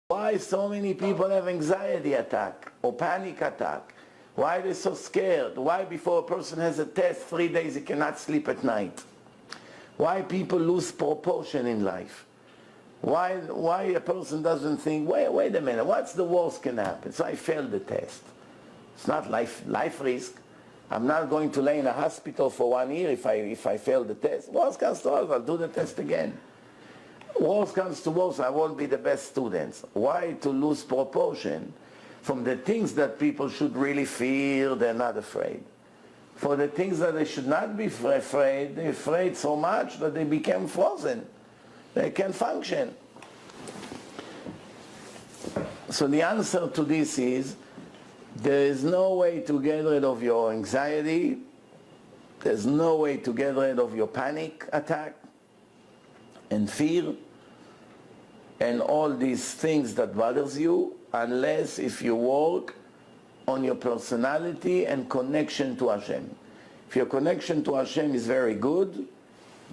Why so many people have anxiety attack or panic attack? Why they're so scared? Why before a person has a test, 3 days he cannot sleep at night? Why people lose proportion in life? Why a person doesn't think, wait a minute, what's the worst can happen? So I failed the test. It's not life risk. I'm not going to lay in a hospital for 1 year if I fail the test. Worst comes to worst, I'll do the test again. Worst comes to worst, I won't be the best students. Why to lose proportion from the things that people should really fear? They're not afraid. For the things that they should not be afraid, they're afraid so much that they become frozen. They can't function. So the answer to this is, there is no way to get rid of your anxiety. There's no way to get rid of your panic attack and fear and all these things that bothers you, unless if you work on your personality and connection to Hashem. If your connection to Hashem is very good,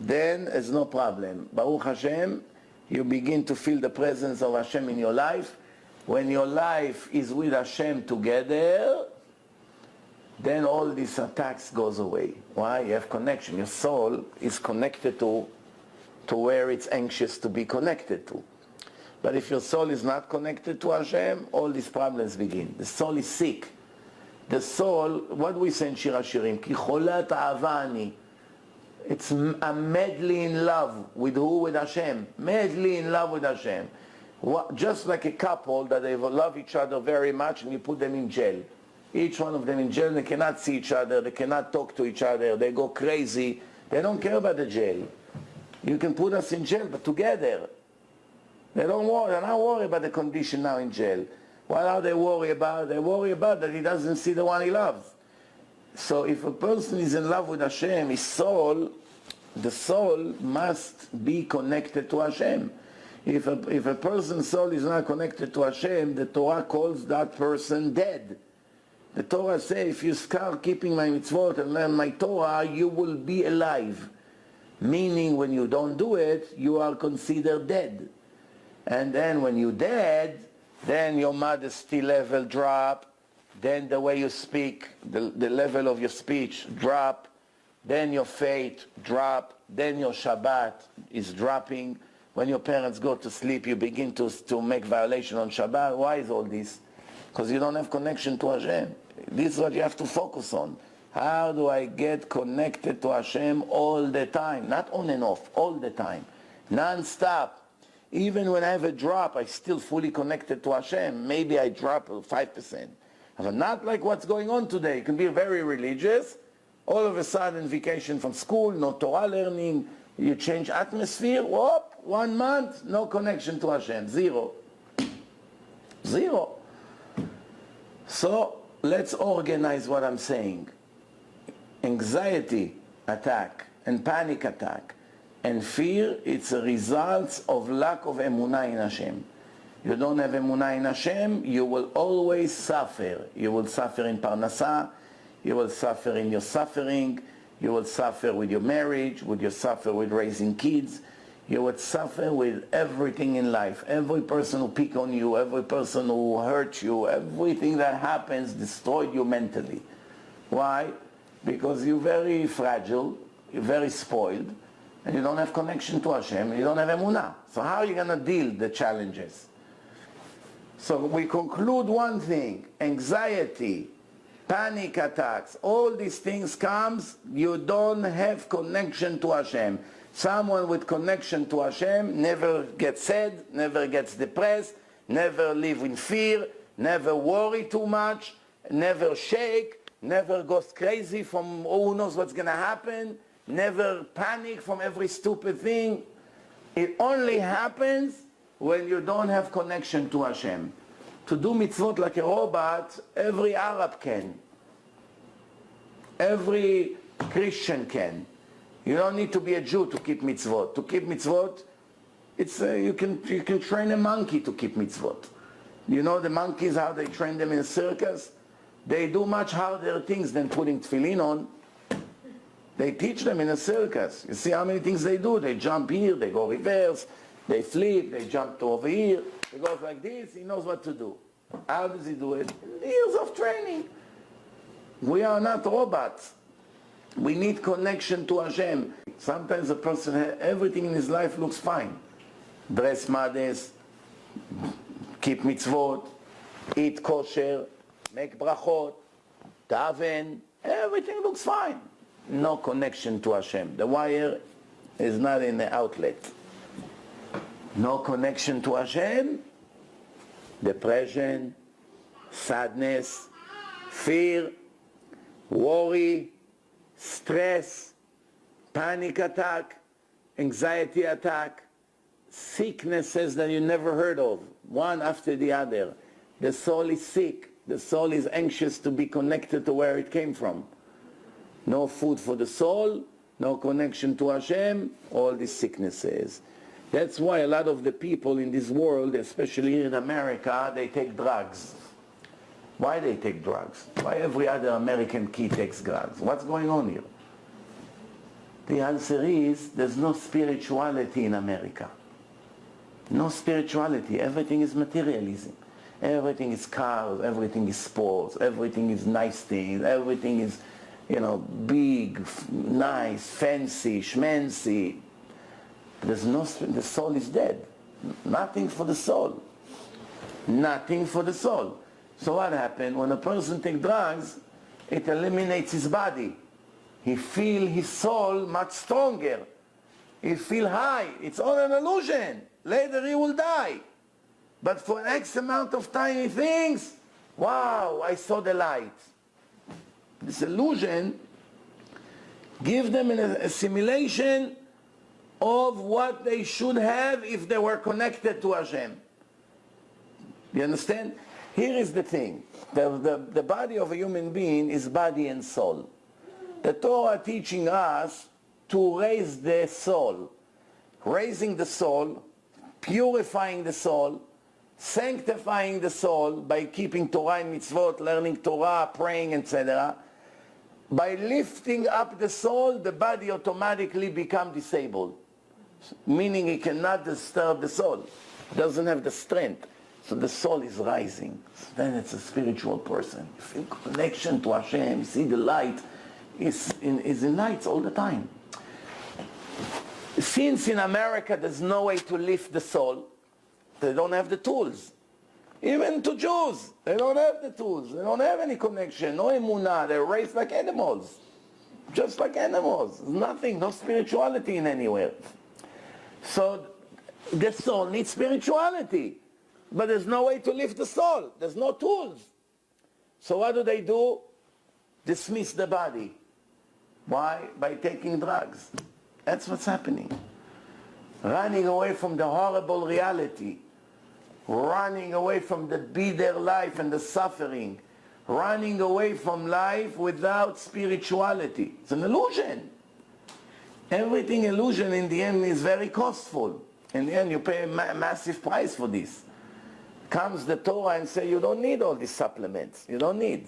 then there's no problem. Baruch Hashem, you begin to feel the presence of Hashem in your life. When your life is with Hashem together, then all these attacks goes away. Why? You have connection. Your soul is connected to where it's anxious to be connected to. But if your soul is not connected to Hashem, all these problems begin. The soul is sick. The soul, what do we say in Shir HaShirim? Ki cholat ahava ani. I'm madly in love with who? With Hashem. Madly in love with Hashem. Just like a couple that they love each other very much and you put them in jail. Each one of them in jail, they cannot see each other, they cannot talk to each other, they go crazy. They don't care about the jail. You can put us in jail, but together. They're not worried about the condition now in jail. What are they worried about? They worry about that he doesn't see the one he loves. So if a person is in love with Hashem, his soul, the soul must be connected to Hashem. If a person's soul is not connected to Hashem, the Torah calls that person dead. The Torah says, if you start keeping my mitzvot and learn my Torah, you will be alive. Meaning when you don't do it, you are considered dead. And then when you're dead, then your modesty level drop, then the way you speak, the level of your speech drop, then your faith drop, then your Shabbat is dropping. When your parents go to sleep, you begin to make violation on Shabbat. Why is all this? Because you don't have connection to Hashem. This is what you have to focus on. How do I get connected to Hashem all the time? Not on and off, all the time. Non-stop. Even when I have a drop, I'm still fully connected to Hashem. Maybe I drop 5%. But not like what's going on today. You can be very religious. All of a sudden, vacation from school, no Torah learning. You change atmosphere. Whoop, 1 month, no connection to Hashem. Zero. So, let's organize what I'm saying. Anxiety attack and panic attack and fear, it's a result of lack of emunah in Hashem. You don't have emunah in Hashem, you will always suffer. You will suffer in parnasah, you will suffer in your suffering, you will suffer with your marriage, you suffer with raising kids, you would suffer with everything in life. Every person who pick on you, every person who hurt you, everything that happens destroyed you mentally. Why? Because you're very fragile, you're very spoiled, and you don't have connection to Hashem, and you don't have emunah. So how are you going to deal with the challenges? So we conclude one thing: anxiety, panic attacks, all these things comes, you don't have connection to Hashem. Someone with connection to Hashem never gets sad, never gets depressed, never live in fear, never worry too much, never shake, never goes crazy from who knows what's going to happen, never panic from every stupid thing. It only happens when you don't have connection to Hashem. To do mitzvot like a robot, every Arab can. Every Christian can. You don't need to be a Jew to keep mitzvot. To keep mitzvot, it's you can train a monkey to keep mitzvot. You know the monkeys, how they train them in a circus? They do much harder things than putting tefillin on. They teach them in a circus. You see how many things they do? They jump here, they go reverse, they flip, they jump to over here. He goes like this, he knows what to do. How does he do it? Years of training. We are not robots. We need connection to Hashem. Sometimes a person, everything in his life looks fine. Dress modest, keep mitzvot, eat kosher, make brachot, daven, everything looks fine. No connection to Hashem. The wire is not in the outlet. No connection to Hashem, depression, sadness, fear, worry, stress, panic attack, anxiety attack, sicknesses that you never heard of, one after the other. The soul is sick. The soul is anxious to be connected to where it came from. No food for the soul, no connection to Hashem, all these sicknesses. That's why a lot of the people in this world, especially here in America, they take drugs. Why they take drugs? Why every other American kid takes drugs? What's going on here? The answer is, there's no spirituality in America. No spirituality. Everything is materialism. Everything is cars, everything is sports, everything is nice things, everything is, big, nice, fancy, schmancy. There's no, the soul is dead. Nothing for the soul. Nothing for the soul. So what happened? When a person takes drugs, it eliminates his body. He feels his soul much stronger. He feels high. It's all an illusion. Later he will die. But for X amount of time he thinks, wow, I saw the light. This illusion gives them an assimilation of what they should have if they were connected to Hashem. You understand? Here is the thing. The body of a human being is body and soul. The Torah teaching us to raise the soul. Raising the soul, purifying the soul, sanctifying the soul by keeping Torah and mitzvot, learning Torah, praying, etc. By lifting up the soul, the body automatically becomes disabled. Meaning it cannot disturb the soul. It doesn't have the strength. So the soul is rising. So then it's a spiritual person. You feel connection to Hashem. You see the light is in lights all the time. Since in America there's no way to lift the soul, they don't have the tools. Even to Jews, they don't have the tools. They don't have any connection, no emunah. They're raised like animals. Just like animals. There's nothing, no spirituality in anywhere. So the soul needs spirituality. But there's no way to lift the soul. There's no tools. So what do? Dismiss the body. Why? By taking drugs. That's what's happening. Running away from the horrible reality. Running away from the bitter life and the suffering. Running away from life without spirituality. It's an illusion. Everything illusion in the end is very costful. In the end you pay a massive price for this. Comes the Torah and say, you don't need all these supplements. You don't need.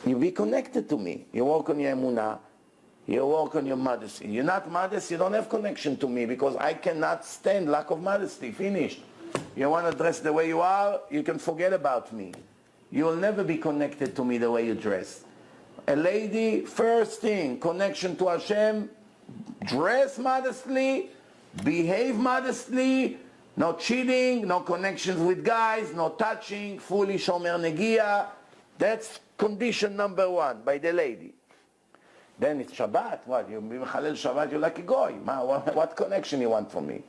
You be connected to me. You work on your emunah. You work on your modesty. You're not modest, you don't have connection to me because I cannot stand lack of modesty. Finished. You want to dress the way you are, you can forget about me. You will never be connected to me the way you dress. A lady, first thing, connection to Hashem, dress modestly, behave modestly, no cheating, no connections with guys, no touching, fully shomer negia. That's condition number one by the lady. Then it's Shabbat. What? You be Mechalel Shabbat, you're like a goy. What connection you want from me?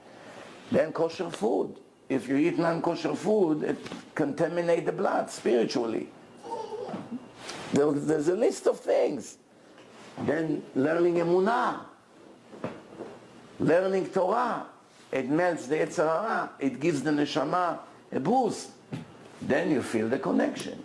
Then kosher food. If you eat non-kosher food, it contaminates the blood spiritually. There's a list of things. Then learning emunah. Learning Torah. It melts the Yetzer Hara. It gives the neshama a boost. Then you feel the connection.